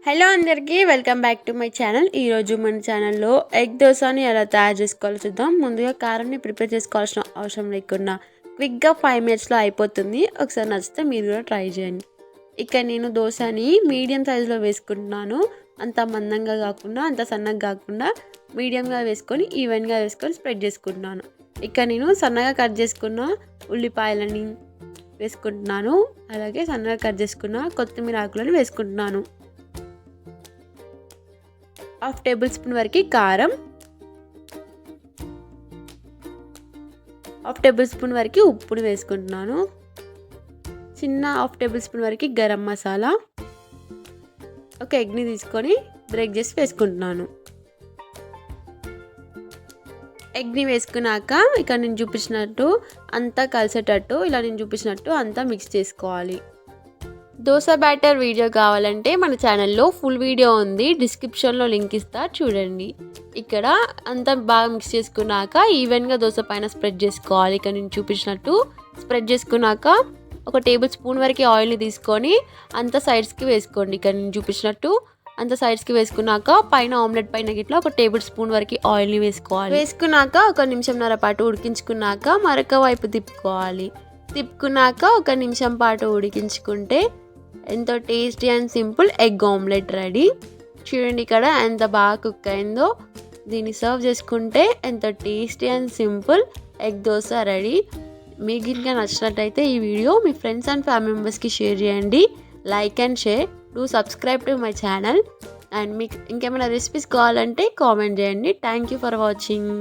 Hello అందరికీ welcome back to my channel. ఈరోజు మన ఛానల్లో ఎగ్ దోసాని ఎలా తయారు చేసుకోవాలో చూద్దాం. ముందుగా కారంని ప్రిపేర్ చేసుకోవాల్సిన అవసరం లేకుండా క్విక్గా 5 మినిట్స్లో అయిపోతుంది. ఒకసారి నచ్చితే మీరు కూడా ట్రై చేయండి. ఇక్కడ నేను దోసాని మీడియం సైజులో వేసుకుంటున్నాను. అంత మందంగా కాకుండా అంత సన్నగా కాకుండా మీడియంగా వేసుకొని ఈవెన్గా వేసుకొని స్ప్రెడ్ చేసుకుంటున్నాను. ఇక్కడ నేను సన్నగా కట్ చేసుకున్న ఉల్లిపాయలని వేసుకుంటున్నాను. అలాగే సన్నగా కట్ చేసుకున్న కొత్తిమీర ఆకులను వేసుకుంటున్నాను. 1/2 టేబుల్ స్పూన్ వరకు కారం, 1/2 టేబుల్ స్పూన్ వరకు ఉప్పుని వేసుకుంటున్నాను. చిన్న 1/2 టేబుల్ స్పూన్ వరకు గరం మసాలా, ఒక ఎగ్ని తీసుకొని బ్రేక్ చేసి వేసుకుంటున్నాను. ఎగ్ని వేసుకున్నాక ఇక్కడ నేను చూపించినట్టు అంతా కలిసేటట్టు ఇలా నేను చూపించినట్టు అంతా మిక్స్ చేసుకోవాలి. దోశ బ్యాటర్ వీడియో కావాలంటే మన ఛానల్లో ఫుల్ వీడియో ఉంది, డిస్క్రిప్షన్లో లింక్ ఇస్తా చూడండి. ఇక్కడ అంతా బాగా మిక్స్ చేసుకున్నాక ఈవెన్గా దోశ పైన స్ప్రెడ్ చేసుకోవాలి. ఇక్కడ నేను చూపించినట్టు స్ప్రెడ్ చేసుకున్నాక ఒక టేబుల్ స్పూన్ వరకు ఆయిల్ని తీసుకొని అంత సైడ్స్కి వేసుకోండి. ఇక్కడ నేను చూపించినట్టు అంత సైడ్స్కి వేసుకున్నాక పైన ఆమ్లెట్ పైన గిట్లా ఒక టేబుల్ స్పూన్ వరకు ఆయిల్ని వేసుకోవాలి. వేసుకున్నాక 1 నిమిషంన్నర పాటు ఉడికించుకున్నాక మరొక వైపు తిప్పుకున్నాక 1 నిమిషం పాటు ఉడికించుకుంటే ఎంతో tasty and simple egg omelette ready. చూడండి ఇక్కడ ఎంత బాగా కుక్ అయిందో. దీన్ని సర్వ్ చేసుకుంటే ఎంతో tasty and simple egg dosa ready. మీకు ఇంకా నచ్చినట్టయితే ఈ video me friends and family మెంబర్స్కి షేర్ చేయండి. Like and share, do subscribe to my channel. And మీకు ఇంకేమైనా రెసిపీస్ కావాలంటే కామెంట్ చేయండి. Thank you for watching.